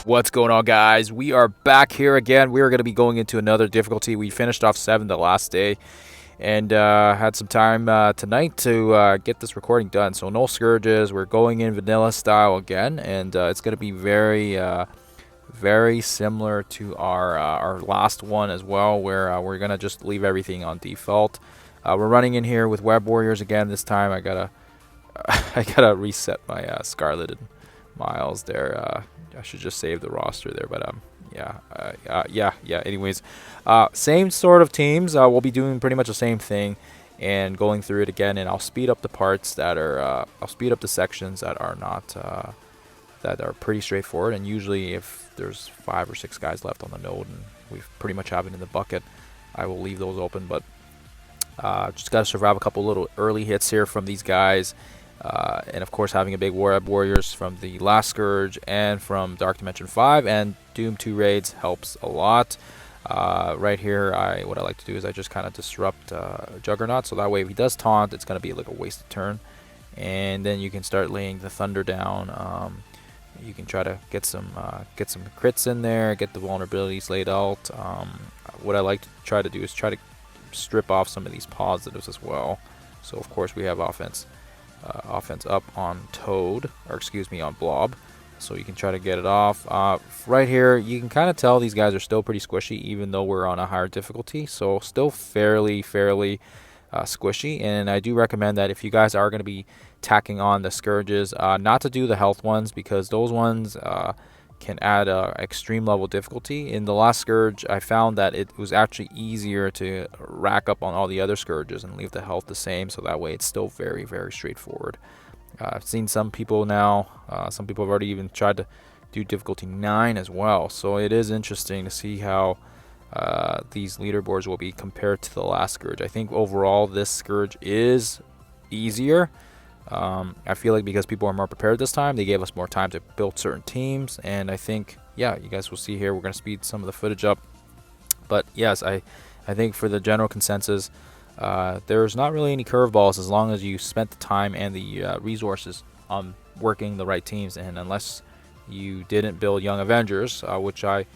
What's going on, guys? We are back here again. We are going to be going into another difficulty. We finished off 7 the last day and had some time tonight to get this recording done. So no Scourges. We're going in vanilla style again, and it's going to be very similar to our last one as well, where we're going to just leave everything on default. We're running in here with Web Warriors again. This time I gotta reset my Scarlet and Miles there. I should just save the roster there, but yeah. Anyways, same sort of teams. We'll be doing pretty much the same thing and going through it again. And I'll speed up the parts that are. I'll speed up the sections that are not that are pretty straightforward. And usually, if there's 5 or 6 guys left on the node and we pretty much have it in the bucket, I will leave those open. But just got to survive a couple little early hits here from these guys. And of course, having a big Web Warriors from the last Scourge and from Dark Dimension 5 and Doom 2 raids helps a lot. Right here, what I like to do is I just kind of disrupt Juggernaut, so that way if he does taunt, it's going to be like a wasted turn. And then you can start laying the Thunder down. You can try to get some crits in there, get the vulnerabilities laid out. What I like to try to do is try to strip off some of these positives as well. So of course we have offense up on Toad, or excuse me, on Blob, so you can try to get it off. Right here you can kind of tell these guys are still pretty squishy even though we're on a higher difficulty, so still fairly squishy. And I do recommend that if you guys are going to be tacking on the Scourges, not to do the health ones, because those ones can add extreme level difficulty. In the last Scourge, I found that it was actually easier to rack up on all the other Scourges and leave the health the same, so that way it's still very straightforward. I've seen some people now, some people have already even tried to do difficulty 9 as well, so it is interesting to see how these leaderboards will be compared to the last Scourge. I think overall this Scourge is easier. I feel like because people are more prepared this time, they gave us more time to build certain teams, and I think, yeah, you guys will see here, we're going to speed some of the footage up. But yes, I think for the general consensus, there's not really any curveballs as long as you spent the time and the resources on working the right teams, and unless you didn't build Young Avengers, which I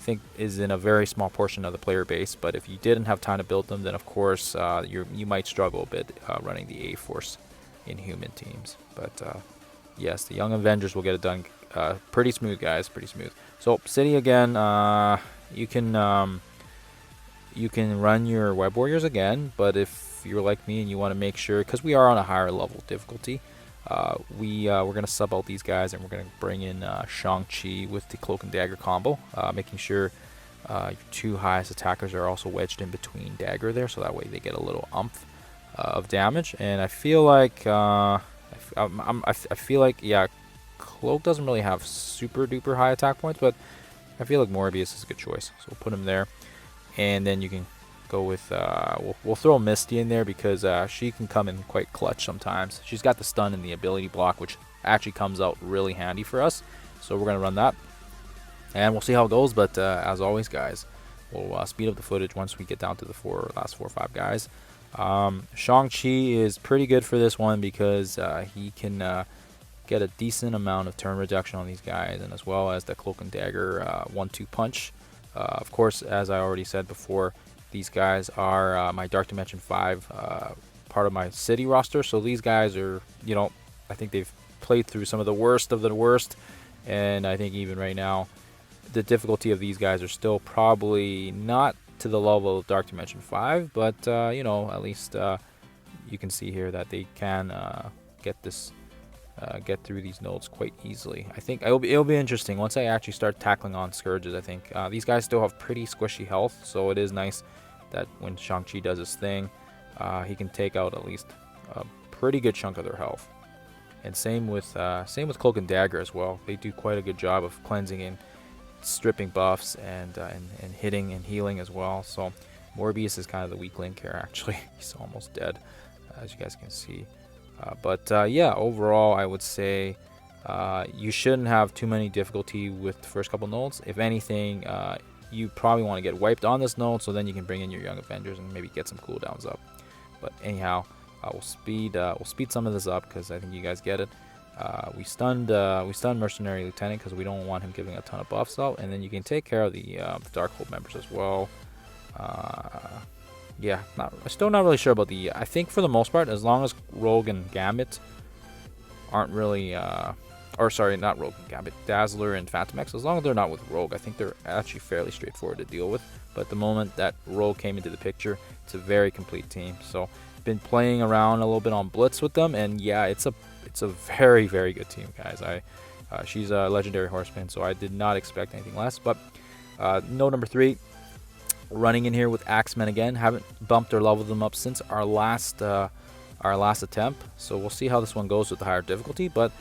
think is in a very small portion of the player base, but if you didn't have time to build them, then of course you might struggle a bit running the A-Force Inhuman teams. But yes, the Young Avengers will get it done pretty smooth, guys, pretty smooth. So City again, you can run your Web Warriors again, but if you're like me and you want to make sure, because we are on a higher level difficulty, we're going to sub out these guys and we're going to bring in Shang-Chi with the Cloak and Dagger combo, making sure your 2 highest attackers are also wedged in between Dagger there, so that way they get a little umph of damage. And I feel like yeah, Cloak doesn't really have super duper high attack points, but I feel like Morbius is a good choice, so we'll put him there. And then you can go with we'll throw Misty in there because she can come in quite clutch sometimes. She's got the stun and the ability block, which actually comes out really handy for us, so we're gonna run that and we'll see how it goes. But as always, guys, we'll speed up the footage once we get down to the last 4 or 5 guys. Shang-Chi is pretty good for this one because he can get a decent amount of turn reduction on these guys, and as well as the Cloak and Dagger 1-2 punch. Of course, as I already said before, these guys are my Dark Dimension 5 part of my city roster, so these guys are, I think they've played through some of the worst, and I think even right now the difficulty of these guys are still probably not to the level of Dark Dimension 5, but at least you can see here that they can get through these nodes quite easily. I think it'll be interesting once I actually start tackling on Scourges. I think these guys still have pretty squishy health, so it is nice that when Shang-Chi does his thing, he can take out at least a pretty good chunk of their health. And same with Cloak and Dagger as well. They do quite a good job of cleansing and stripping buffs and hitting and healing as well. So Morbius is kind of the weak link here, actually. He's almost dead, as you guys can see. But yeah, overall I would say you shouldn't have too many difficulty with the first couple nodes. If anything, you probably want to get wiped on this node, so then you can bring in your Young Avengers and maybe get some cooldowns up. But anyhow, we'll speed some of this up because I think you guys get it. We stunned Mercenary Lieutenant because we don't want him giving a ton of buffs out, and then you can take care of the Darkhold members as well. Yeah, still not really sure about the. I think for the most part, as long as Rogue and Gambit aren't really, or sorry, not Rogue and Gambit, Dazzler and Phantom X, as long as they're not with Rogue, I think they're actually fairly straightforward to deal with. But the moment that Rogue came into the picture, it's a very complete team. So been playing around a little bit on Blitz with them, and yeah, it's a very, very good team, guys. She's a legendary horseman, so I did not expect anything less. But node number 3, running in here with Axemen again. Haven't bumped or leveled them up since our last attempt, so we'll see how this one goes with the higher difficulty. But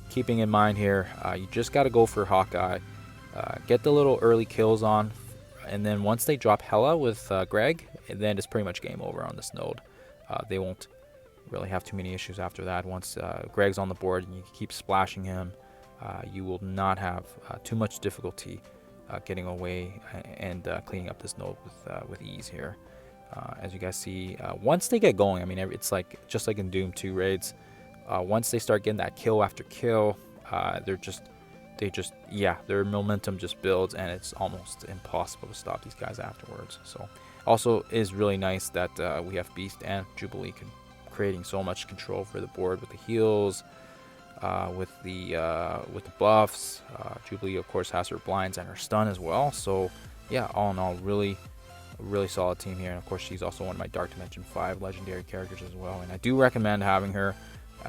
keeping in mind here, you just got to go for Hawkeye, get the little early kills on, and then once they drop Hela with Greg, then it's pretty much game over on this node. They won't really have too many issues after that. Once Greg's on the board and you keep splashing him, you will not have too much difficulty getting away and cleaning up this node with ease here. As you guys see, once they get going, I mean, it's like just like in Doom 2 raids. Once they start getting that kill after kill, their momentum just builds, and it's almost impossible to stop these guys afterwards. So, also is really nice that we have Beast and Jubilee creating so much control for the board with the heals, with the buffs. Jubilee, of course, has her blinds and her stun as well. So, yeah, all in all, really solid team here. And of course, she's also one of my Dark Dimension 5 legendary characters as well. And I do recommend having her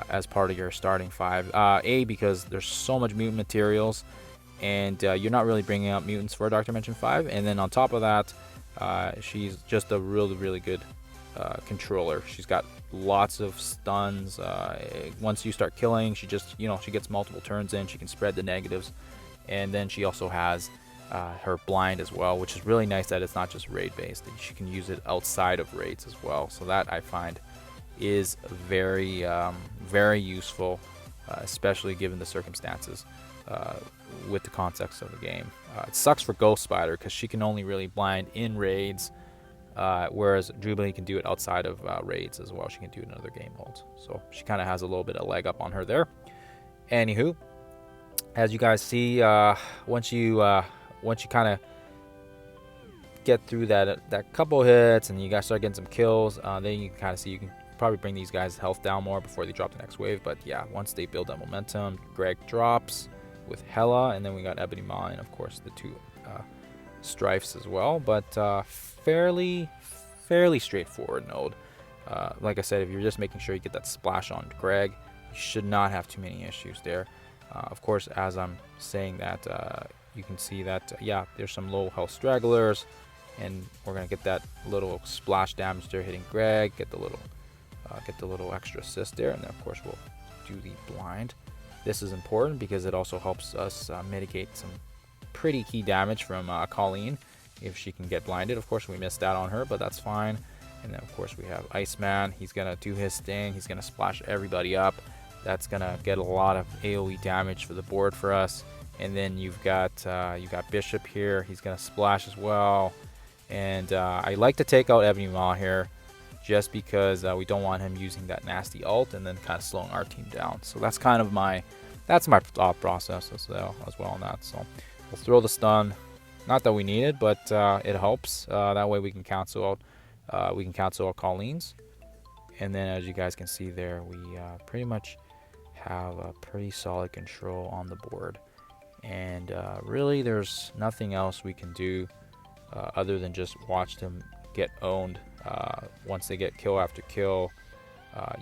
as part of your starting 5. Because there's so much mutant materials, and you're not really bringing out mutants for Dark Dimension 5. And then on top of that, she's just a really good controller. She's got lots of stuns. Once you start killing, she gets multiple turns in. She can spread the negatives, and then she also has her blind as well, which is really nice that it's not just raid based. She can use it outside of raids as well. So that I find is very useful, especially given the circumstances with the context of the game. It sucks for Ghost Spider because she can only really blind in raids, whereas Jubilee can do it outside of raids as well. She can do it in other game modes, so she kind of has a little bit of leg up on her there. Anywho, as you guys see, once you kind of get through that couple hits and you guys start getting some kills, then you can kind of see you can probably bring these guys' health down more before they drop the next wave. But yeah, once they build that momentum, Greg drops with Hela, and then we got Ebony Maw and of course the 2 Strifes as well. But fairly straightforward node. Like I said, if you're just making sure you get that splash on Greg, you should not have too many issues there. Of course, as I'm saying that, you can see that there's some low health stragglers, and we're gonna get that little splash damage there hitting Greg, get the little extra assist there, and then of course we'll do the blind. This is important because it also helps us mitigate some pretty key damage from Colleen if she can get blinded. Of course, we missed out on her, but that's fine. And then of course we have Iceman. He's gonna do his thing. He's gonna splash everybody up. That's gonna get a lot of AoE damage for the board for us. And then you've got Bishop here. He's gonna splash as well. And I like to take out Ebony Maw here, just because we don't want him using that nasty ult and then kind of slowing our team down. So that's kind of my thought process as well on that. So we'll throw the stun. Not that we need it, but it helps. That way we can cancel out Colleen's. And then as you guys can see there, we pretty much have a pretty solid control on the board. And really there's nothing else we can do other than just watch them get owned. Once they get kill after kill,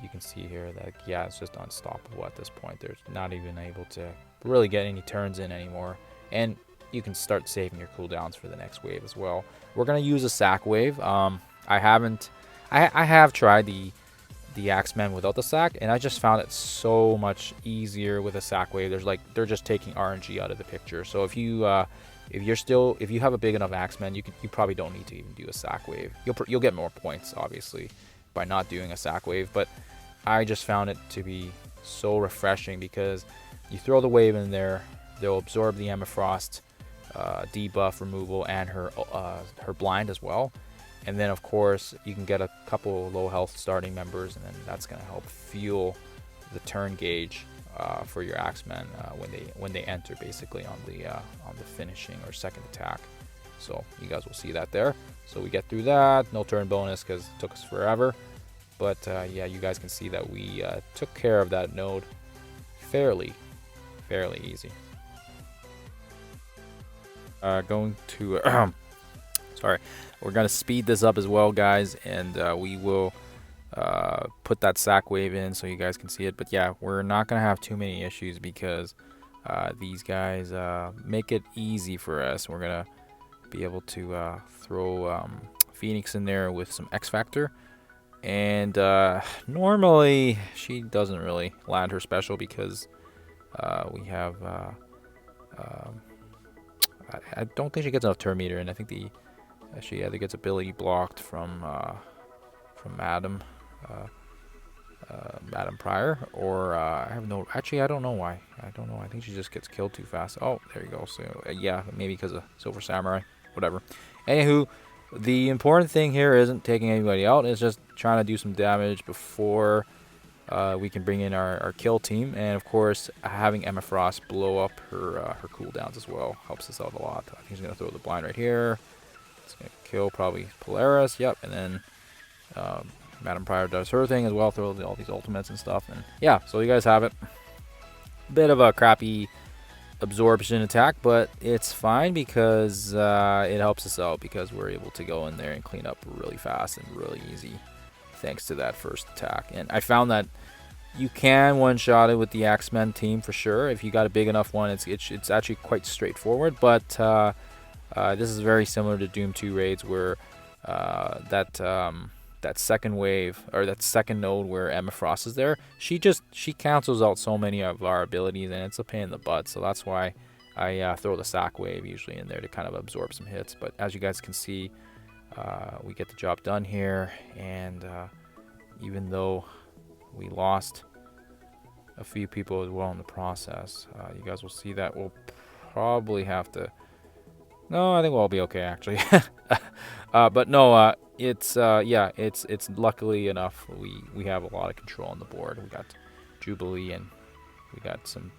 you can see here that it's just unstoppable at this point. They're not even able to really get any turns in anymore, and you can start saving your cooldowns for the next wave as well. We're gonna use a sack wave. I have tried the Axemen without the sack, and I just found it so much easier with a sack wave. They're just taking RNG out of the picture. So if you have a big enough Axemen, you probably don't need to even do a sack wave. You'll get more points obviously by not doing a sack wave, but I just found it to be so refreshing because you throw the wave in there, they'll absorb the Emifrost debuff removal and her blind as well. And then of course you can get a couple low health starting members, and then that's going to help fuel the turn gauge for your Axemen when they enter, basically on the finishing or second attack. So you guys will see that there. So we get through that. No turn bonus because it took us forever. But yeah, you guys can see that we took care of that node fairly easy. Going to sorry, we're gonna speed this up as well, guys, and we will put that sack wave in so you guys can see it. But yeah, we're not gonna have too many issues because these guys make it easy for us. We're gonna be able to throw Phoenix in there with some XFactor, and normally she doesn't really land her special because we have I don't think she gets enough turn meter, and I think she either gets ability blocked from Madam Pryor, or I have no. Actually, I don't know why. I don't know. I think she just gets killed too fast. Oh, there you go. So yeah, maybe because of Silver Samurai. Whatever. Anywho, the important thing here isn't taking anybody out. It's just trying to do some damage before we can bring in our kill team. And of course, having Emma Frost blow up her cooldowns as well helps us out a lot. I think he's gonna throw the blind right here. It's gonna kill probably Polaris. Yep, and then Madam Pryor does her thing as well, throw all these ultimates and stuff. And yeah, so you guys have it. Bit of a crappy absorption attack, but it's fine because it helps us out because we're able to go in there and clean up really fast and really easy thanks to that first attack. And I found that you can one-shot it with the Axemen team for sure. If you got a big enough one, it's actually quite straightforward. But this is very similar to Doom 2 raids where that second wave, or that second node where Emma Frost is there, she cancels out so many of our abilities, and it's a pain in the butt. So that's why I throw the sack wave usually in there to kind of absorb some hits. But as you guys can see, we get the job done here, and even though we lost a few people as well in the process, you guys will see that we'll probably have to. No, I think we'll all be okay actually. But no, it's yeah, it's luckily enough we have a lot of control on the board. We got Jubilee, and we got some,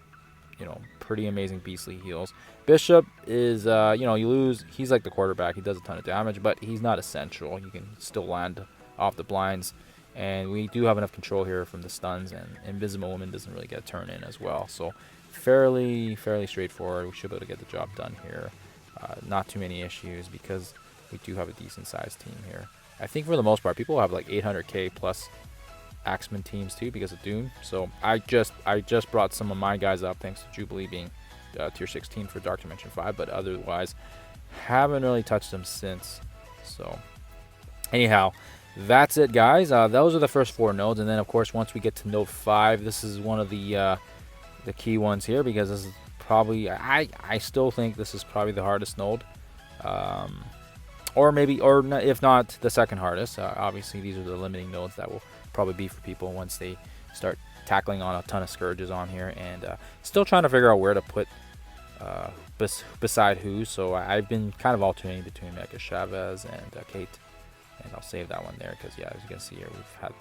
pretty amazing beastly heals. Bishop is you lose. He's like the quarterback. He does a ton of damage, but he's not essential. You can still land off the blinds, and we do have enough control here from the stuns, and Invisible Woman doesn't really get a turn in as well. So fairly straightforward. We should be able to get the job done here. Not too many issues because we do have a decent sized team here. I think for the most part, people have like 800k plus Axemen teams too because of Doom. So I just brought some of my guys up thanks to Jubilee being tier 16 for Dark Dimension 5, but otherwise haven't really touched them since. So anyhow, that's it, guys. Those are the first 4 nodes, and then of course once we get to node 5, this is one of the key ones here because this is probably I still think this is probably the hardest node, or if not the second hardest. Obviously these are the limiting nodes that will probably be for people once they start tackling on a ton of Scourges on here, and still trying to figure out where to put beside who. So I've been kind of alternating between Mega Chavez and Kate, and I'll save that one there because yeah, as you can see here, we've had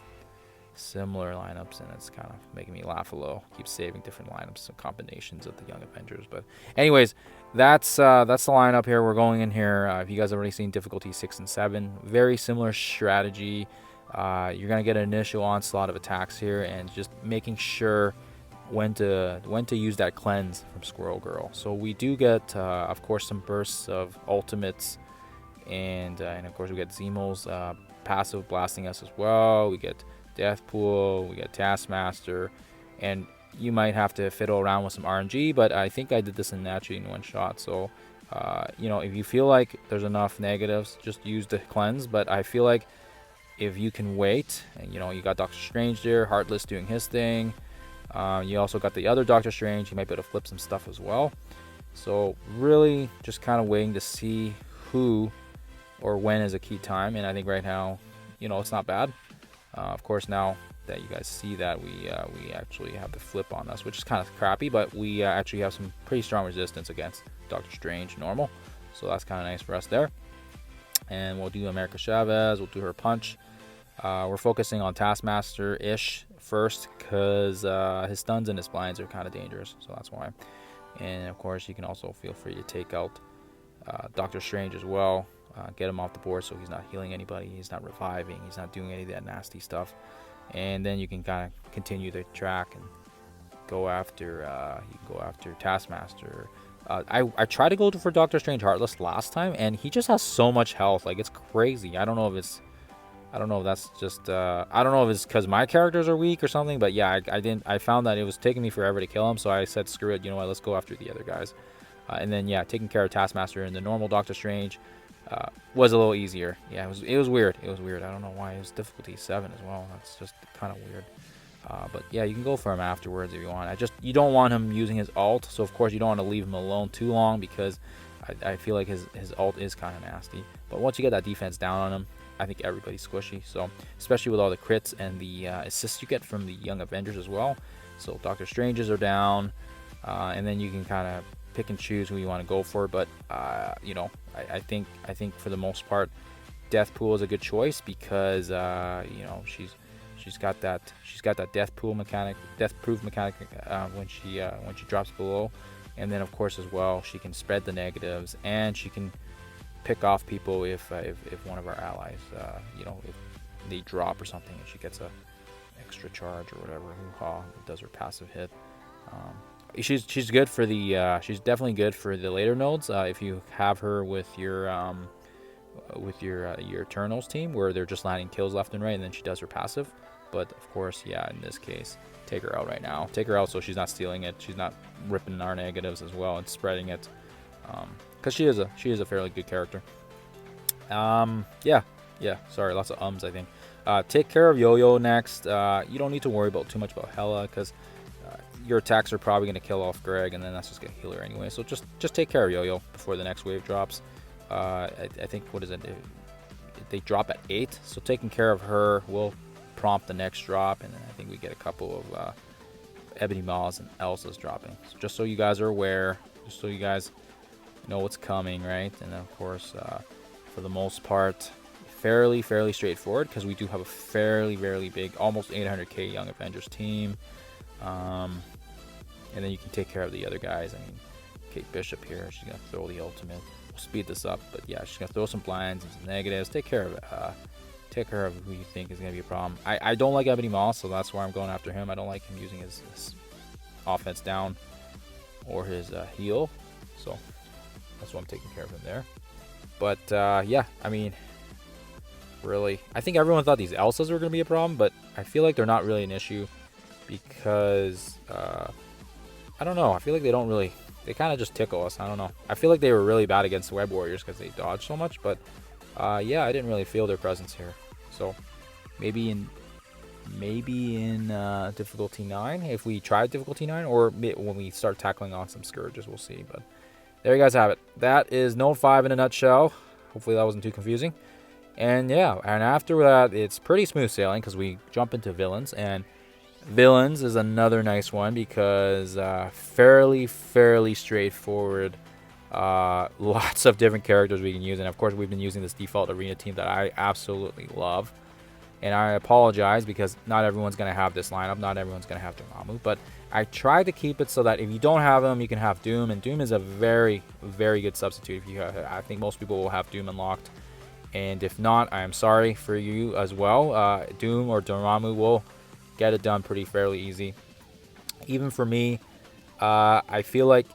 similar lineups, and it's kind of making me laugh a little. Keep saving different lineups and combinations of the Young Avengers. But anyways, that's the lineup here. We're going in here. If you guys have already seen difficulty 6 and 7, very similar strategy. You're gonna get an initial onslaught of attacks here, and just making sure when to use that cleanse from Squirrel Girl. So we do get of course some bursts of ultimates, and of course we get Zemo's passive blasting us as well. We get Deathpool, we get Taskmaster, and you might have to fiddle around with some RNG, but I think I did this naturally in one shot. So if you feel like there's enough negatives, just use the cleanse. But I feel like if you can wait, and you got Doctor Strange there, Heartless doing his thing, you also got the other Doctor Strange, you might be able to flip some stuff as well. So really just kind of waiting to see who or when is a key time, and I think right now it's not bad. Of course, now that you guys see that we actually have the flip on us, which is kind of crappy, but we actually have some pretty strong resistance against Doctor Strange normal, so that's kind of nice for us there. And we'll do America Chavez, we'll do her punch. We're focusing on Taskmaster-ish first because his stuns and his blinds are kind of dangerous, so that's why. And of course, you can also feel free to take out Doctor Strange as well. Get him off the board so he's not healing anybody, he's not reviving, he's not doing any of that nasty stuff. And then you can kind of continue the track and go after Taskmaster. I tried to go for Doctor Strange Heartless last time, and he just has so much health, like it's crazy. I don't know if that's just I don't know if it's because my characters are weak or something, but yeah, I found that it was taking me forever to kill him, so I said screw it, you know what, let's go after the other guys. And then yeah, taking care of Taskmaster and the normal Doctor Strange was a little easier. Yeah, it was weird. I don't know why it was difficulty 7 as well. That's just kind of weird. But yeah, you can go for him afterwards if you want. You don't want him using his ult, so of course you don't want to leave him alone too long, because I feel like his ult is kind of nasty. But once you get that defense down on him, I think everybody's squishy. So especially with all the crits and the assists you get from the Young Avengers as well. So Doctor Stranges are down, and then you can kind of pick and choose who you want to go for. But you know, I think for the most part, Deathpool is a good choice, because you know, she's got that death-proof mechanic when she drops below, and then of course as well she can spread the negatives, and she can pick off people if one of our allies you know, if they drop or something and she gets a extra charge or whatever. It does her passive hit. She's good for the she's definitely good for the later nodes if you have her with your Eternals team, where they're just landing kills left and right, and then she does her passive. But of course, yeah, in this case, take her out right now. Take her out so she's not stealing it. She's not ripping our negatives as well and spreading it. Because she is a fairly good character. Yeah. Sorry, lots of ums, I think. Take care of Yo-Yo next. You don't need to worry too much about Hela, because your attacks are probably going to kill off Greg, and then that's just going to heal her anyway. So just take care of Yo-Yo before the next wave drops. I think, what is it? They drop at 8, so taking care of her will prompt the next drop, and then I think we get a couple of Ebony Maws and Elsa's dropping. So just so you guys are aware, just so you guys know what's coming, right? And then of course, for the most part, fairly straightforward, because we do have a fairly big, almost 800k Young Avengers team. And then you can take care of the other guys. I mean, Kate Bishop here, she's gonna throw the ultimate. We'll speed this up, but yeah, she's gonna throw some blinds and some negatives. Take care of it. Take care of who you think is going to be a problem. I don't like Ebony Maw, so that's why I'm going after him. I don't like him using his offense down or his heal, so that's why I'm taking care of him there. But yeah, I mean, really, I think everyone thought these Elsas were going to be a problem, but I feel like they're not really an issue, because I don't know. I feel like they kind of just tickle us. I don't know. I feel like they were really bad against the Web Warriors because they dodged so much, but yeah, I didn't really feel their presence here. So maybe in difficulty 9, if we try difficulty 9, or when we start tackling on some Scourges, we'll see. But there you guys have it. That is Node 5 in a nutshell. Hopefully that wasn't too confusing. And yeah, and after that, it's pretty smooth sailing, because we jump into villains, and villains is another nice one, because fairly straightforward. Lots of different characters we can use, and of course we've been using this default arena team that I absolutely love. And I apologize, because not everyone's going to have this lineup, not everyone's going to have Dormammu, but I tried to keep it so that if you don't have him, you can have Doom, and Doom is a very good substitute. I think most people will have Doom unlocked, and if not, I am sorry for you as well. Doom or Dormammu will get it done fairly easy. Even for me, I feel like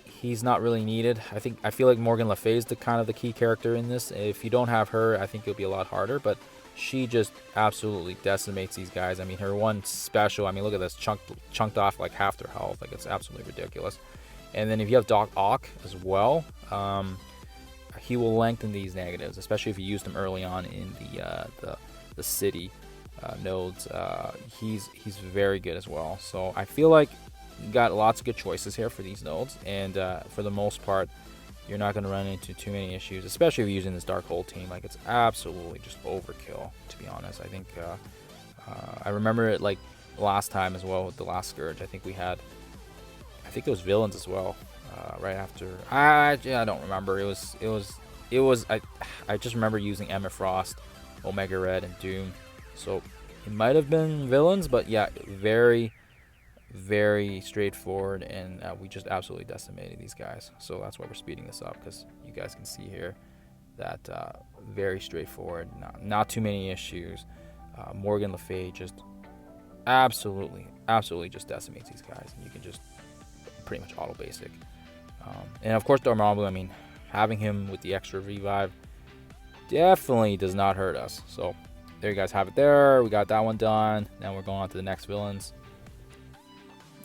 he's not really needed. I feel like Morgan Le Fay is the key character in this. If you don't have her, I think it'll be a lot harder, but she just absolutely decimates these guys. I mean, her one special, I mean, look at this, chunked off like half their health. Like, it's absolutely ridiculous. And then if you have Doc Ock as well, he will lengthen these negatives, especially if you use them early on in the city nodes. He's very good as well. So I feel like you got lots of good choices here for these nodes, and for the most part, you're not going to run into too many issues, especially if you're using this Dark Hole team. Like, it's absolutely just overkill, to be honest. I think I remember it like last time as well with the last Scourge. I think it was villains as well. Right after, I don't remember. I just remember using Emma Frost, Omega Red, and Doom. So It might have been villains, but yeah, very, very straightforward, and we just absolutely decimated these guys. So that's why we're speeding this up, because you guys can see here that very straightforward, not too many issues. Morgan Le Fay just absolutely just decimates these guys, and you can just pretty much auto basic. And of course Dormammu, I mean, having him with the extra revive definitely does not hurt us. So there you guys have it there. We got that one done. Now we're going on to the next villains.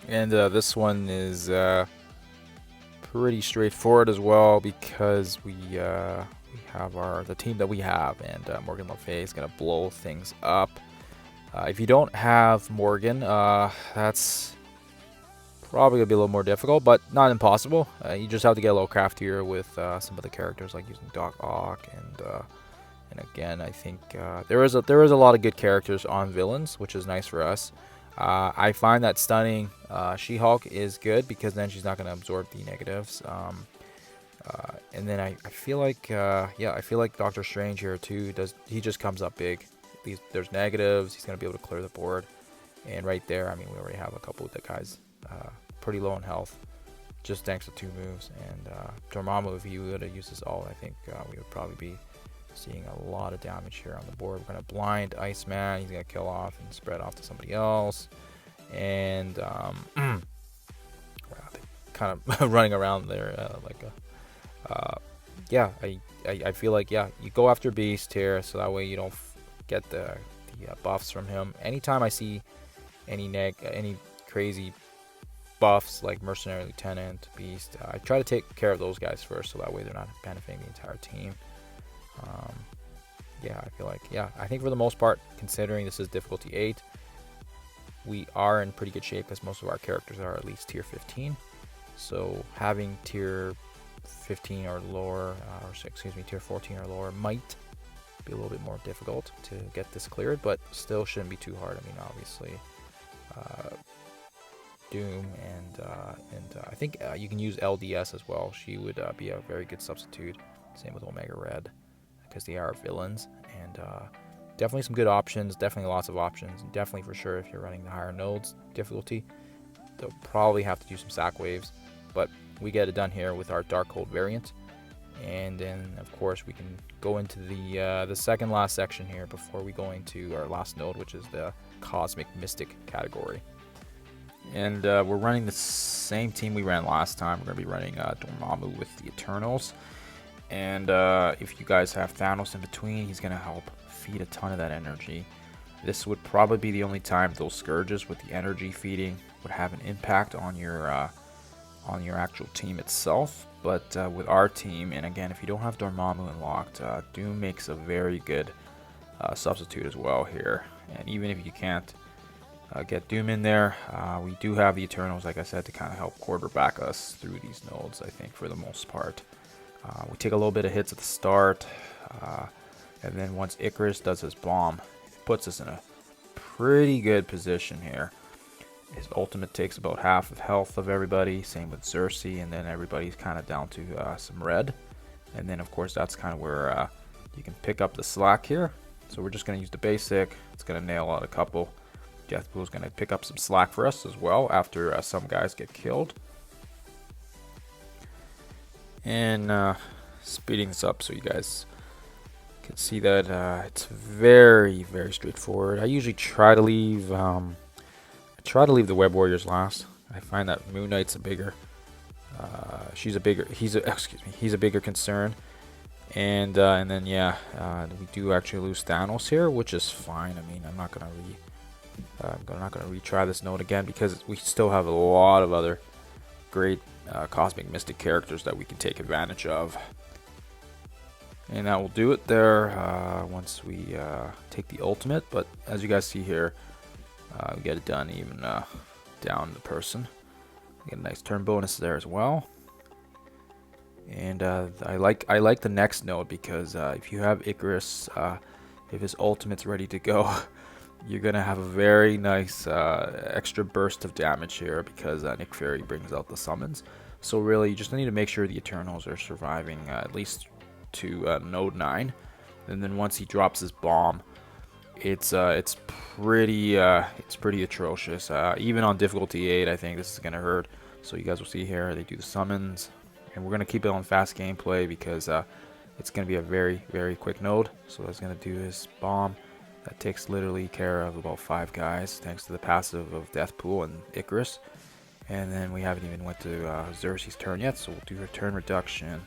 And this one is pretty straightforward as well, because we have the team that we have, and Morgan Le Fay is going to blow things up. If you don't have Morgan, that's probably going to be a little more difficult, but not impossible. You just have to get a little craftier with some of the characters, like using Doc Ock, and again, I think there is a lot of good characters on villains, which is nice for us. I find that stunning She-Hulk is good, because then she's not going to absorb the negatives. And then I feel like I feel like Doctor Strange here too. He just comes up big. There's negatives. He's going to be able to clear the board. And right there, I mean, we already have a couple of the guys pretty low in health, just thanks to 2 moves. And Dormammu, if he would have used this all, I think we would probably be seeing a lot of damage here on the board. We're going to blind Iceman. He's going to kill off and spread off to somebody else. And kind of running around there yeah, I feel like, yeah, you go after Beast here, so that way you don't get the buffs from him. Anytime I see any crazy buffs like Mercenary Lieutenant, Beast, I try to take care of those guys first, so that way they're not benefiting the entire team. Yeah, I feel like, yeah, I think for the most part, considering this is difficulty 8, we are in pretty good shape, because most of our characters are at least tier 15. So having tier 15 or lower, tier 14 or lower might be a little bit more difficult to get this cleared, but still shouldn't be too hard. I mean, obviously, Doom and I think you can use LDS as well. She would be a very good substitute. Same with Omega Red, because they are villains. And definitely some good options. Definitely lots of options. And definitely for sure, if you're running the higher nodes difficulty, they'll probably have to do some sack waves. But we get it done here with our Darkhold variant. And then, of course, we can go into the second last section here before we go into our last node, which is the Cosmic Mystic category. And we're running the same team we ran last time. We're going to be running Dormammu with the Eternals. And if you guys have Thanos in between, he's going to help feed a ton of that energy. This would probably be the only time those Scourges with the energy feeding would have an impact on your actual team itself. But with our team, and again, if you don't have Dormammu unlocked, Doom makes a very good substitute as well here. And even if you can't get Doom in there, we do have the Eternals, like I said, to kind of help quarterback us through these nodes, I think, for the most part. We take a little bit of hits at the start, and then once Icarus does his bomb, it puts us in a pretty good position here. His ultimate takes about half of health of everybody, same with Xerxes, and then everybody's kind of down to some red. And then, of course, that's kind of where you can pick up the slack here. So we're just going to use the basic. It's going to nail out a couple. Deathpool's going to pick up some slack for us as well after some guys get killed. And speeding this up so you guys can see that it's very, very straightforward. I usually try to leave the Web Warriors last. I find that Moon Knight's a bigger he's a bigger concern. And then yeah, we do actually lose Thanos here, which is fine. I mean, I'm not gonna retry this node again, because we still have a lot of other great Cosmic Mystic characters that we can take advantage of. And that will do it there once we take the ultimate. But as you guys see here, we get it done even down the person. We get a nice turn bonus there as well. And I like the next node, because if you have Icarus, if his ultimate's ready to go, you're gonna have a very nice extra burst of damage here, because Nick Fury brings out the summons. So really, you just need to make sure the Eternals are surviving at least to node 9, and then once he drops his bomb, it's pretty atrocious. Even on difficulty 8, I think this is gonna hurt. So you guys will see here they do the summons, and we're gonna keep it on fast gameplay because it's gonna be a very quick node. So what it's gonna do is bomb. That takes literally care of about 5 guys thanks to the passive of Deathpool and Icarus. And then we haven't even went to Xerxes' turn yet, so we'll do a turn reduction.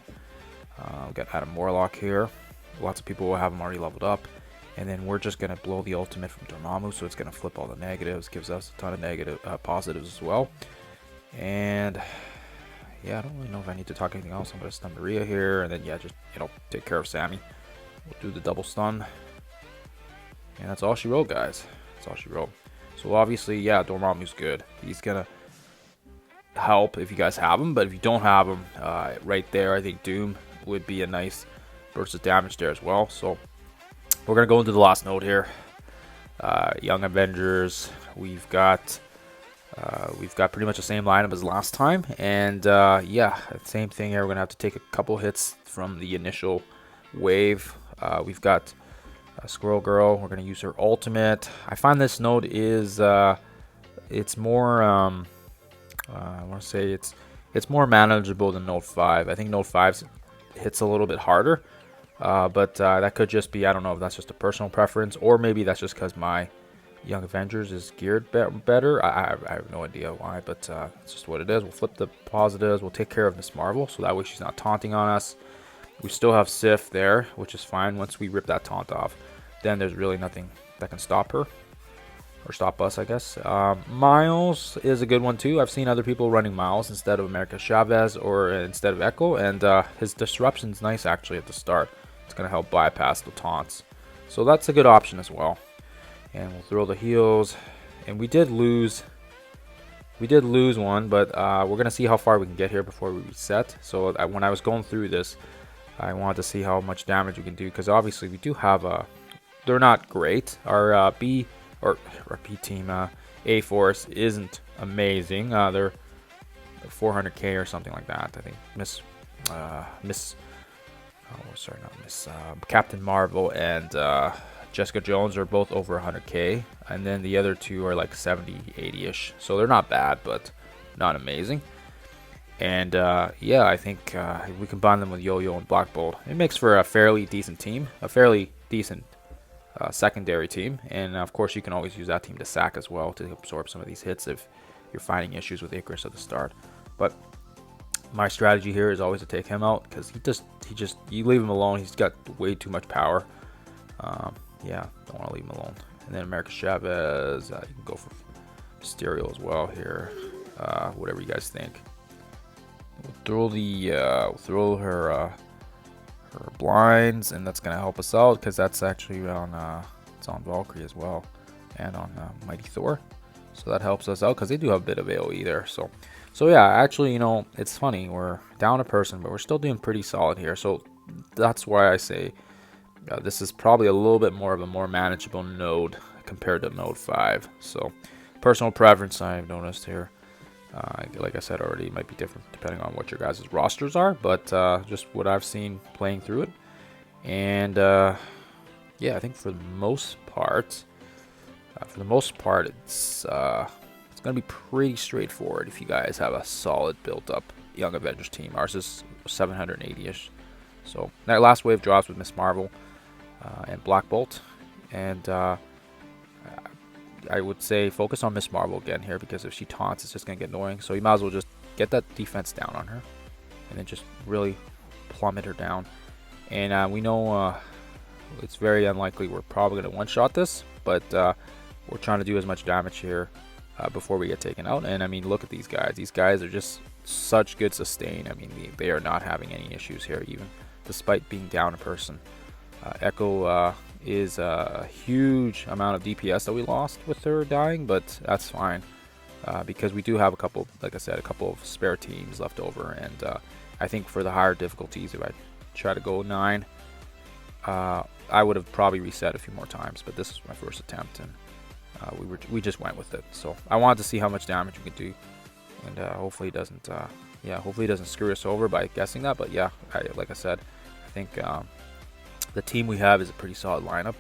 We've got Adam Morlock here. Lots of people will have him already leveled up. And then we're just going to blow the ultimate from Dormammu, so it's going to flip all the negatives, gives us a ton of positives as well. And yeah, I don't really know if I need to talk anything else. I'm going to stun Maria here, and then yeah, just, you know, take care of Sammy. We'll do the double stun. And that's all she wrote, guys. That's all she wrote. So obviously, yeah, Dormammu's good. He's going to help if you guys have him, but if you don't have him, right there, I think Doom would be a nice burst of damage there as well. So we're going to go into the last node here. Young Avengers. We've got pretty much the same lineup as last time, and yeah, same thing here. We're gonna have to take a couple hits from the initial wave. We've got Squirrel Girl. We're gonna use her ultimate. I find this node is it's more I want to say it's more manageable than Node 5. I think Node 5 hits a little bit harder, but that could just be, I don't know if that's just a personal preference, or maybe that's just because my Young Avengers is geared better. I have no idea why, but it's just what it is. We'll flip the positives. We'll take care of Miss Marvel, so that way she's not taunting on us. We still have Sif there, which is fine. Once we rip that taunt off, then there's really nothing that can stop her. Or stop us, I guess. Miles is a good one too. I've seen other people running Miles instead of America Chavez or instead of Echo, and his disruption's nice actually at the start. It's going to help bypass the taunts. So that's a good option as well. And we'll throw the heals. And we did lose one, but we're going to see how far we can get here before we reset. So when I was going through this, I wanted to see how much damage we can do, because obviously we do have they're not great. Our B team A Force isn't amazing. They're 400k or something like that. I think Captain Marvel and Jessica Jones are both over 100k, and then the other two are like 70, 80ish. So they're not bad, but not amazing. And yeah, I think if we combine them with Yo-Yo and Black Bolt, it makes for a fairly decent team, a fairly decent secondary team. And of course you can always use that team to sack as well to absorb some of these hits if you're finding issues with Icarus at the start. But my strategy here is always to take him out, because you leave him alone, he's got way too much power. Yeah, don't want to leave him alone. And then America Chavez, you can go for Mysterio as well here, whatever you guys think. We'll throw her blinds, and that's gonna help us out, because that's actually on it's on Valkyrie as well, and on Mighty Thor, so that helps us out because they do have a bit of AoE there. So yeah, actually, you know, it's funny, we're down a person, but we're still doing pretty solid here. So that's why I say this is probably a little bit more of a more manageable node compared to Node 5. So personal preference, I've noticed here. Like I said already, it might be different depending on what your guys' rosters are, but just what I've seen playing through it. And yeah, I think for the most part, it's going to be pretty straightforward if you guys have a solid built-up Young Avengers team. Ours is 780-ish. So that last wave drops with Miss Marvel and Black Bolt, and I would say focus on Miss Marvel again here, because if she taunts, it's just going to get annoying. So you might as well just get that defense down on her, and then just really plummet her down. And we know it's very unlikely we're probably going to one-shot this, but we're trying to do as much damage here before we get taken out. And I mean, look at these guys. These guys are just such good sustain. I mean, they are not having any issues here, even despite being down a person. Echo is a huge amount of DPS that we lost with her dying, but that's fine because we do have a couple, like I said, a couple of spare teams left over. And I think for the higher difficulties, if I try to go 9, I would have probably reset a few more times, but this is my first attempt, and we just went with it. So I wanted to see how much damage we could do, and hopefully it doesn't hopefully it doesn't screw us over by guessing that. But yeah, like I said, I think the team we have is a pretty solid lineup.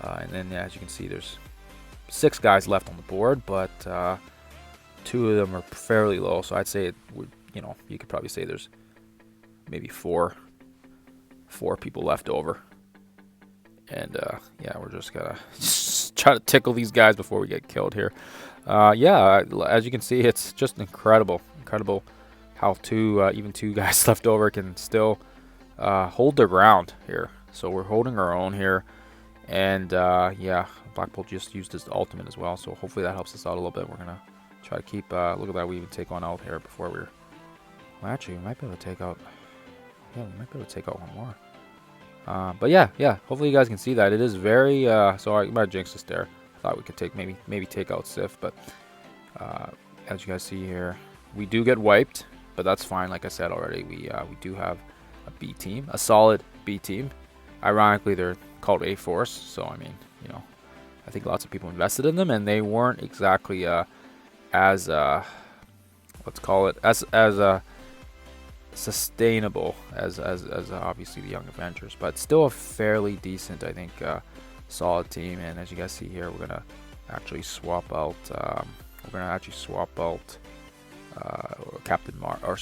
And then as you can see, there's 6 guys left on the board, but 2 of them are fairly low. So I'd say it would, you could probably say there's maybe 4 people left over. And yeah, we're just gonna try to tickle these guys before we get killed here. Yeah, as you can see, it's just incredible how even 2 guys left over can still hold their ground here. So we're holding our own here, and yeah, Black Bolt just used his ultimate as well. So hopefully that helps us out a little bit. We're gonna try to keep. Look at that, we even take one out here before we're. Well, actually, we might be able to take out. Yeah, we might be able to take out one more. But yeah, hopefully you guys can see that. It is very, so I might jinx this there. I thought we could take maybe take out Sif, but as you guys see here, we do get wiped, but that's fine. Like I said already, we do have a B team, a solid B team. Ironically, they're called A Force, so I mean, I think lots of people invested in them, and they weren't exactly as let's call it as sustainable as obviously the Young Avengers, but still a fairly decent, I think, solid team. And as you guys see here, we're gonna actually swap out Captain Marvel.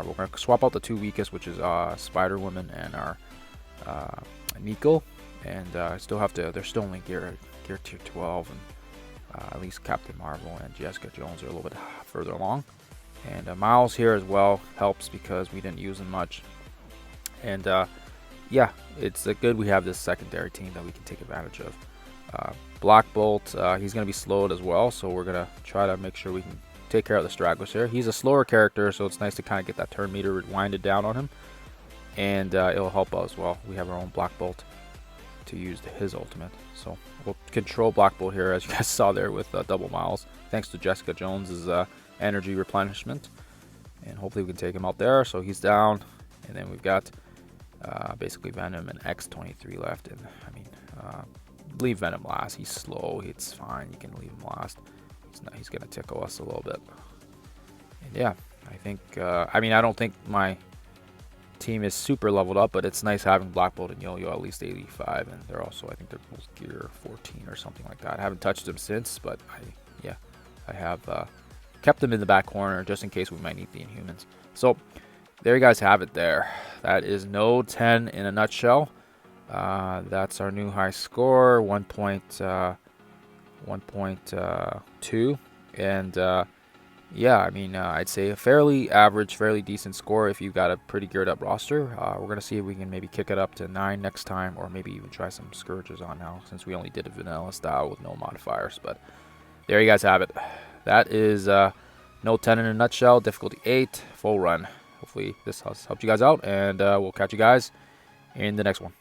We're gonna swap out the 2 weakest, which is Spider Woman and our Nico, and still have to. They're still only gear tier 12, and at least Captain Marvel and Jessica Jones are a little bit further along. And Miles here as well helps because we didn't use him much. And yeah, it's good we have this secondary team that we can take advantage of. Black Bolt, he's going to be slowed as well, so we're going to try to make sure we can take care of the stragglers here. He's a slower character, so it's nice to kind of get that turn meter winded down on him. And it'll help out as well. We have our own Black Bolt to use his ultimate. So we'll control Black Bolt here, as you guys saw there with double Miles, thanks to Jessica Jones's energy replenishment, and hopefully we can take him out there. So he's down, and then we've got basically Venom and X-23 left. And I mean, leave Venom last. He's slow. It's fine. You can leave him last. He's gonna tickle us a little bit. And yeah, I think I mean, I don't think my team is super leveled up, but it's nice having Black Bolt and Yo-Yo at least 85, and they're also, I think they're both gear 14 or something like that. I haven't touched them since, but I have kept them in the back corner just in case we might need the Inhumans. So there you guys have it there. That is Node 10 in a nutshell. That's our new high score, 1.2. And yeah, I mean, I'd say a fairly average, fairly decent score if you've got a pretty geared up roster. We're going to see if we can maybe kick it up to 9 next time, or maybe even try some Scourges on now, since we only did a vanilla style with no modifiers. But there you guys have it. That is Node 10 in a nutshell, difficulty 8, full run. Hopefully this has helped you guys out, and we'll catch you guys in the next one.